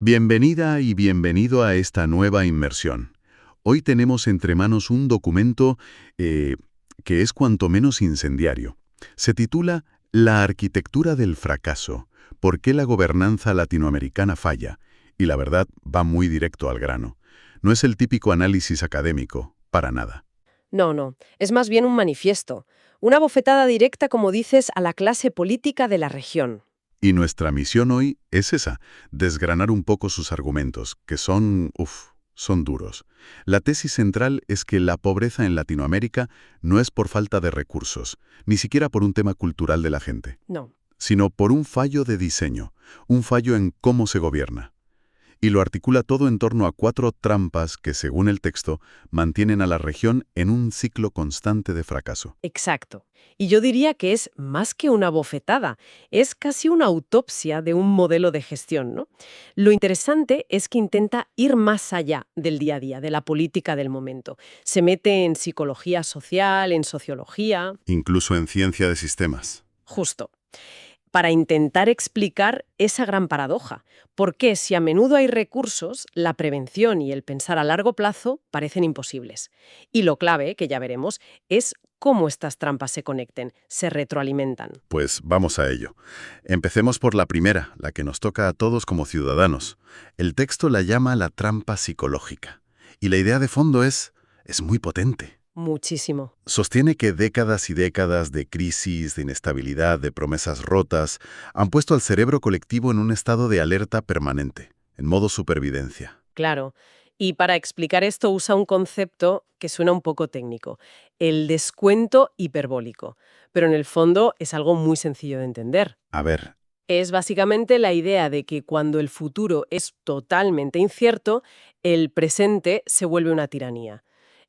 Bienvenida y bienvenido a esta nueva inmersión. Hoy tenemos entre manos un documento que es cuanto menos incendiario. Se titula La arquitectura del fracaso. ¿Por qué la gobernanza latinoamericana falla? Y la verdad va muy directo al grano. No es el típico análisis académico, para nada. No, no, es más bien un manifiesto, una bofetada directa, como dices, a la clase política de la región. Y nuestra misión hoy es esa, desgranar un poco sus argumentos, que son duros. La tesis central es que la pobreza en Latinoamérica no es por falta de recursos, ni siquiera por un tema cultural de la gente, No. sino por un fallo de diseño, un fallo en cómo se gobierna. Y lo articula todo en torno a 4 trampas que, según el texto, mantienen a la región en un ciclo constante de fracaso. Exacto. Y yo diría que es más que una bofetada, es casi una autopsia de un modelo de gestión, ¿no? Lo interesante es que intenta ir más allá del día a día, de la política del momento. Se mete en psicología social, en sociología, Incluso en ciencia de sistemas. justo, para intentar explicar esa gran paradoja. ¿Por qué, si a menudo hay recursos, la prevención y el pensar a largo plazo parecen imposibles? Y lo clave, que ya veremos, es cómo estas trampas se conecten, se retroalimentan. Pues vamos a ello. Empecemos por la primera, la que nos toca a todos como ciudadanos. El texto la llama la trampa psicológica. Y la idea de fondo es muy potente. Muchísimo. Sostiene que décadas y décadas de crisis, de inestabilidad, de promesas rotas, han puesto al cerebro colectivo en un estado de alerta permanente, en modo supervivencia. Claro. Y para explicar esto usa un concepto que suena un poco técnico, el descuento hiperbólico. Pero en el fondo es algo muy sencillo de entender. A ver, Es básicamente la idea de que cuando el futuro es totalmente incierto, el presente se vuelve una tiranía.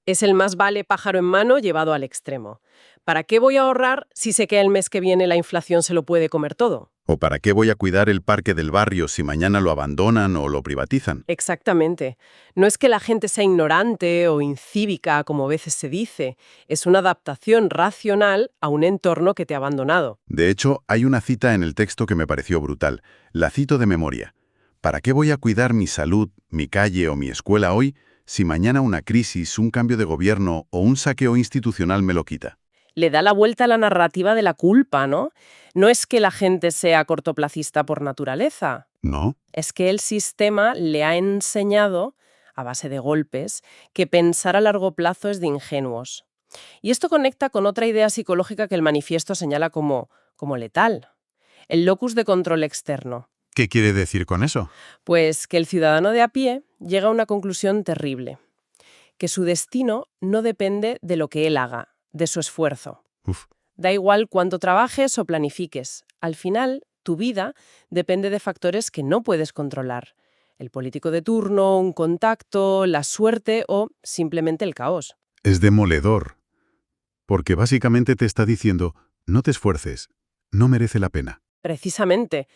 Es el más vale pájaro en mano llevado al extremo. ¿Para qué voy a ahorrar si sé que el mes que viene la inflación se lo puede comer todo? ¿o para qué voy a cuidar el parque del barrio si mañana lo abandonan o lo privatizan? Exactamente. No es que la gente sea ignorante o incívica, como a veces se dice, es una adaptación racional a un entorno que te ha abandonado. De hecho, hay una cita en el texto que me pareció brutal. La cito de memoria. ¿Para qué voy a cuidar mi salud, mi calle o mi escuela hoy si mañana una crisis, un cambio de gobierno o un saqueo institucional me lo quita? Le da la vuelta a la narrativa de la culpa, ¿no? No es que la gente sea cortoplacista por naturaleza, ¿No? es que el sistema le ha enseñado, a base de golpes, que pensar a largo plazo es de ingenuos. Y esto conecta con otra idea psicológica que el manifiesto señala como letal, el locus de control externo. ¿Qué quiere decir con eso? Pues que el ciudadano de a pie llega a una conclusión terrible, que su destino no depende de lo que él haga, de su esfuerzo. Uf, Da igual cuánto trabajes o planifiques. Al final, tu vida depende de factores que no puedes controlar. El político de turno, un contacto, la suerte o simplemente el caos. es demoledor, porque básicamente te está diciendo, no te esfuerces, no merece la pena. Precisamente,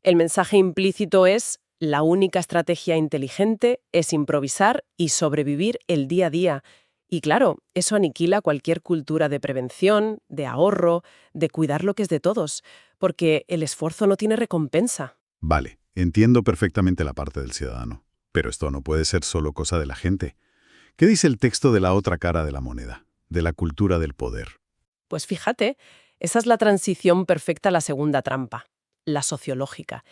el mensaje implícito es: la única estrategia inteligente es improvisar y sobrevivir el día a día. Y claro, eso aniquila cualquier cultura de prevención, de ahorro, de cuidar lo que es de todos, porque el esfuerzo no tiene recompensa. Vale, entiendo perfectamente la parte del ciudadano, pero esto no puede ser solo cosa de la gente. ¿Qué dice el texto de la otra cara de la moneda, de la cultura del poder? Pues fíjate, esa es la transición perfecta a la segunda trampa, la sociológica.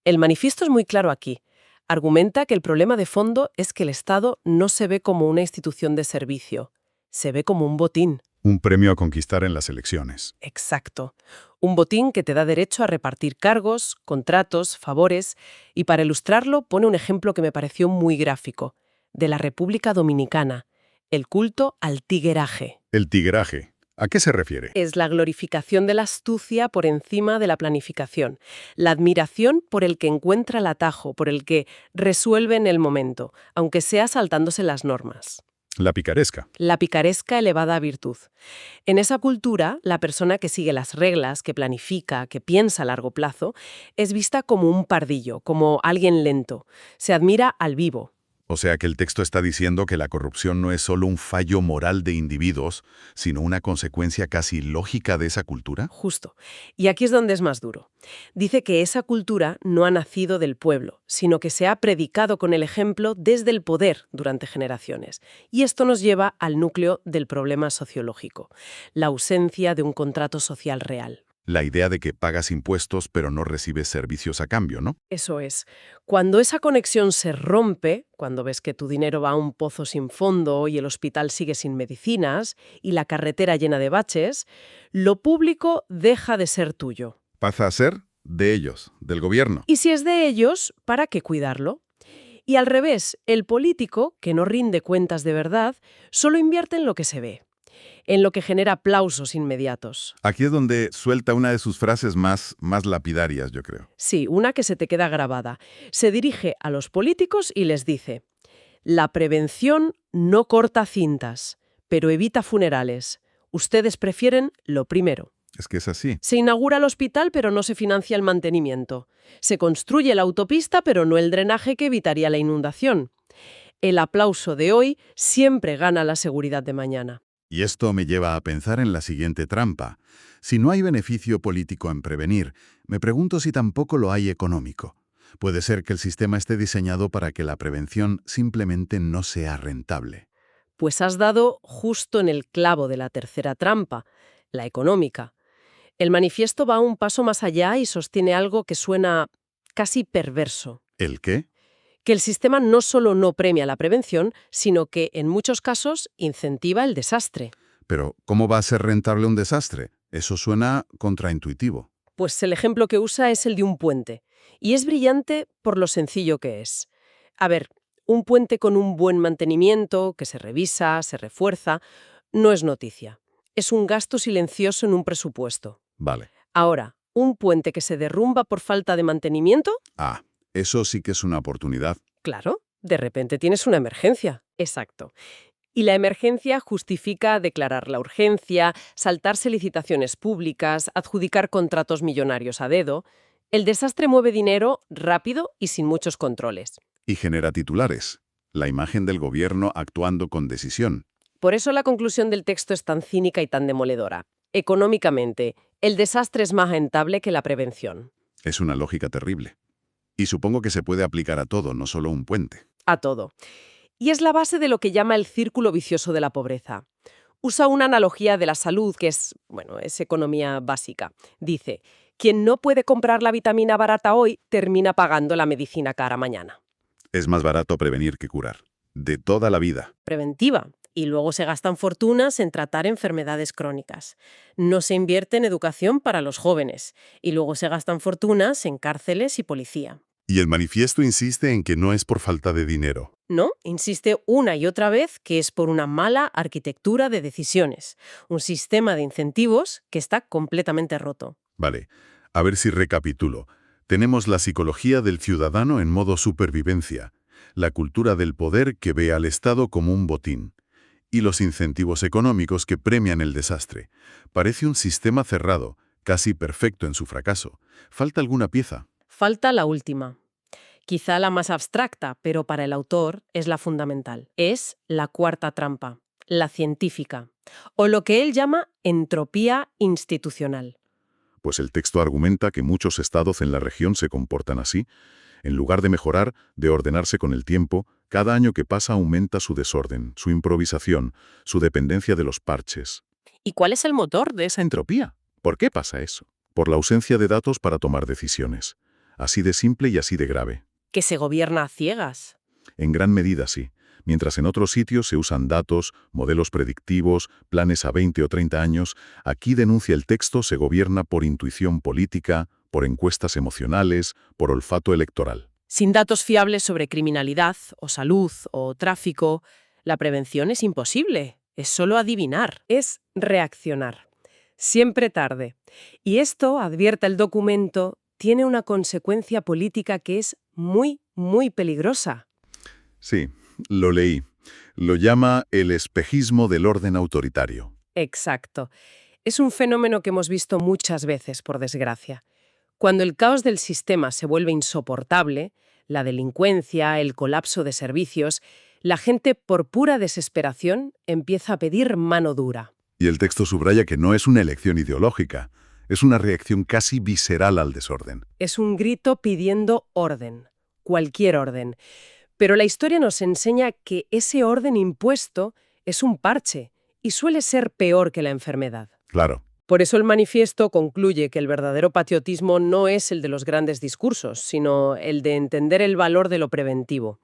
El manifiesto es muy claro aquí. Argumenta que el problema de fondo es que el Estado no se ve como una institución de servicio, se ve como un botín. Un premio a conquistar en las elecciones. Exacto. Un botín que te da derecho a repartir cargos, contratos, favores, y para ilustrarlo pone un ejemplo que me pareció muy gráfico, de la República Dominicana, el culto al tigueraje. El tigraje. ¿A qué se refiere? Es la glorificación de la astucia por encima de la planificación, la admiración por el que encuentra el atajo, por el que resuelve en el momento, aunque sea saltándose las normas. La picaresca. La picaresca elevada a virtud. En esa cultura, la persona que sigue las reglas, que planifica, que piensa a largo plazo, es vista como un pardillo, como alguien lento. Se admira al vivo. O sea que el texto está diciendo que la corrupción no es solo un fallo moral de individuos, sino una consecuencia casi lógica de esa cultura. Justo. Y aquí es donde es más duro. Dice que esa cultura no ha nacido del pueblo, sino que se ha predicado con el ejemplo desde el poder durante generaciones. Y esto nos lleva al núcleo del problema sociológico, la ausencia de un contrato social real. La idea de que pagas impuestos pero no recibes servicios a cambio, ¿no? Eso es. Cuando esa conexión se rompe, cuando ves que tu dinero va a un pozo sin fondo y el hospital sigue sin medicinas y la carretera llena de baches, lo público deja de ser tuyo. Pasa a ser de ellos, del gobierno. Y si es de ellos, ¿para qué cuidarlo? Y al revés, el político, que no rinde cuentas de verdad, solo invierte en lo que se ve, en lo que genera aplausos inmediatos. Aquí es donde suelta una de sus frases más lapidarias, yo creo. Sí, una que se te queda grabada. Se dirige a los políticos y les dice: la prevención no corta cintas, pero evita funerales. Ustedes prefieren lo primero. Es que es así. Se inaugura el hospital, pero no se financia el mantenimiento. Se construye la autopista, pero no el drenaje que evitaría la inundación. El aplauso de hoy siempre gana la seguridad de mañana. Y esto me lleva a pensar en la siguiente trampa. Si no hay beneficio político en prevenir, me pregunto si tampoco lo hay económico. Puede ser que el sistema esté diseñado para que la prevención simplemente no sea rentable. Pues has dado justo en el clavo de la tercera trampa, la económica. El manifiesto va un paso más allá y sostiene algo que suena casi perverso. ¿El qué? Que el sistema no solo no premia la prevención, sino que, en muchos casos, incentiva el desastre. Pero, ¿cómo va a ser rentable un desastre? Eso suena contraintuitivo. Pues el ejemplo que usa es el de un puente. Y es brillante por lo sencillo que es. A ver, un puente con un buen mantenimiento, que se revisa, se refuerza, no es noticia. Es un gasto silencioso en un presupuesto. Vale. Ahora, un puente que se derrumba por falta de mantenimiento, Ah, eso sí que es una oportunidad. claro, de repente tienes una emergencia. Exacto. Y la emergencia justifica declarar la urgencia, saltarse licitaciones públicas, adjudicar contratos millonarios a dedo. El desastre mueve dinero rápido y sin muchos controles. Y genera titulares. La imagen del gobierno actuando con decisión. Por eso la conclusión del texto es tan cínica y tan demoledora. Económicamente, el desastre es más rentable que la prevención. Es una lógica terrible. Y supongo que se puede aplicar a todo, no solo a un puente. A todo. Y es la base de lo que llama el círculo vicioso de la pobreza. Usa una analogía de la salud que es economía básica. Dice: quien no puede comprar la vitamina barata hoy termina pagando la medicina cara mañana. Es más barato prevenir que curar. De toda la vida. Preventiva. Y luego se gastan fortunas en tratar enfermedades crónicas. No se invierte en educación para los jóvenes. Y luego se gastan fortunas en cárceles y policía. Y el manifiesto insiste en que no es por falta de dinero. No, insiste una y otra vez que es por una mala arquitectura de decisiones, un sistema de incentivos que está completamente roto. Vale, a ver si recapitulo. Tenemos la psicología del ciudadano en modo supervivencia, la cultura del poder que ve al Estado como un botín, y los incentivos económicos que premian el desastre. Parece un sistema cerrado, casi perfecto en su fracaso. ¿Falta alguna pieza? Falta la última. Quizá la más abstracta, pero para el autor es la fundamental. Es la cuarta trampa, la científica, o lo que él llama entropía institucional. Pues el texto argumenta que muchos estados en la región se comportan así. En lugar de mejorar, de ordenarse con el tiempo, cada año que pasa aumenta su desorden, su improvisación, su dependencia de los parches. ¿Y cuál es el motor de esa Entropía. ¿Por qué pasa eso? Por la ausencia de datos para tomar decisiones. Así de simple y así de grave. que se gobierna a ciegas? En gran medida sí. Mientras en otros sitios se usan datos, modelos predictivos, planes a 20 o 30 años, aquí denuncia el texto se gobierna por intuición política, por encuestas emocionales, por olfato electoral. Sin datos fiables sobre criminalidad, o salud, o tráfico, la prevención es imposible. Es solo adivinar, es reaccionar. Siempre tarde. Y esto, advierte el documento, tiene una consecuencia política que es muy, muy peligrosa. Sí, lo leí. Lo llama el espejismo del orden autoritario. Exacto. Es un fenómeno que hemos visto muchas veces, por desgracia. Cuando el caos del sistema se vuelve insoportable, la delincuencia, el colapso de servicios, la gente por pura desesperación empieza a pedir mano dura. Y el texto subraya que no es una elección ideológica, es una reacción casi visceral al desorden. Es un grito pidiendo orden, cualquier orden. Pero la historia nos enseña que ese orden impuesto es un parche y suele ser peor que la enfermedad. Claro. Por eso el manifiesto concluye que el verdadero patriotismo no es el de los grandes discursos, sino el de entender el valor de lo preventivo.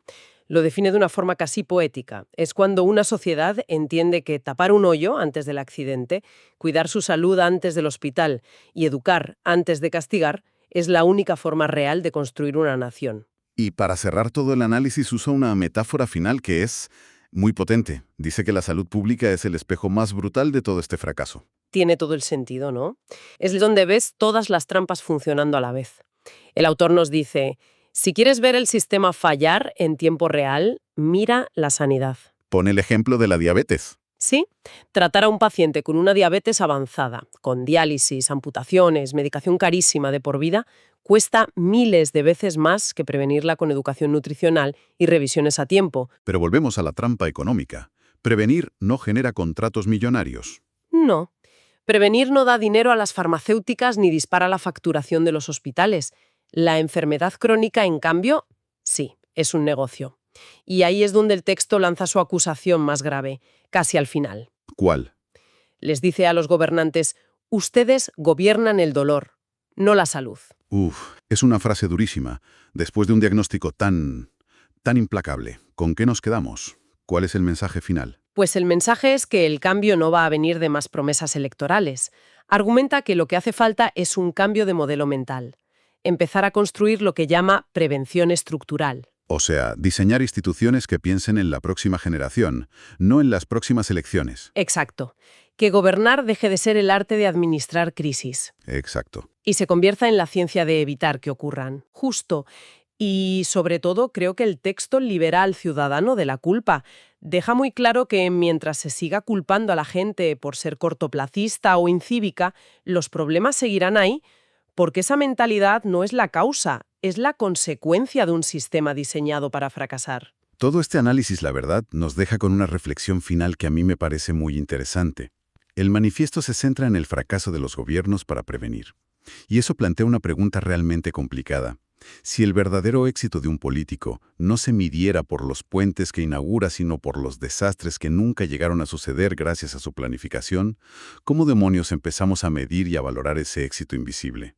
Lo define de una forma casi poética. Es cuando una sociedad entiende que tapar un hoyo antes del accidente, cuidar su salud antes del hospital y educar antes de castigar es la única forma real de construir una nación. Y para cerrar todo el análisis usa una metáfora final que es muy potente. Dice que la salud pública es el espejo más brutal de todo este fracaso. Tiene todo el sentido, ¿no? Es donde ves todas las trampas funcionando a la vez. El autor nos dice, si quieres ver el sistema fallar en tiempo real, mira la sanidad. Pone el ejemplo de la diabetes. Sí, tratar a un paciente con una diabetes avanzada, con diálisis, amputaciones, medicación carísima de por vida, cuesta miles de veces más que prevenirla con educación nutricional y revisiones a tiempo. Pero volvemos a la trampa económica. Prevenir no genera contratos millonarios. No. Prevenir no da dinero a las farmacéuticas ni dispara la facturación de los hospitales. La enfermedad crónica, en cambio, sí, es un negocio. Y ahí es donde el texto lanza su acusación más grave, casi al final. ¿Cuál? Les dice a los gobernantes, ustedes gobiernan el dolor, no la salud. Es una frase durísima. Después de un diagnóstico tan implacable, ¿con qué nos quedamos? ¿Cuál es el mensaje final? Pues el mensaje es que el cambio no va a venir de más promesas electorales. Argumenta que lo que hace falta es un cambio de modelo mental. Empezar a construir lo que llama prevención estructural. O sea, diseñar instituciones que piensen en la próxima generación, no en las próximas elecciones. Exacto. Que gobernar deje de ser el arte de administrar crisis. Exacto. Y se convierta en la ciencia de evitar que ocurran. Justo. Y, sobre todo, creo que el texto libera al ciudadano de la culpa. Deja muy claro que mientras se siga culpando a la gente por ser cortoplacista o incívica, los problemas seguirán ahí, porque esa mentalidad no es la causa, es la consecuencia de un sistema diseñado para fracasar. Todo este análisis, la verdad, nos deja con una reflexión final que a mí me parece muy interesante. El manifiesto se centra en el fracaso de los gobiernos para prevenir. Y eso plantea una pregunta realmente complicada. Si el verdadero éxito de un político no se midiera por los puentes que inaugura, sino por los desastres que nunca llegaron a suceder gracias a su planificación, ¿cómo demonios empezamos a medir y a valorar ese éxito invisible?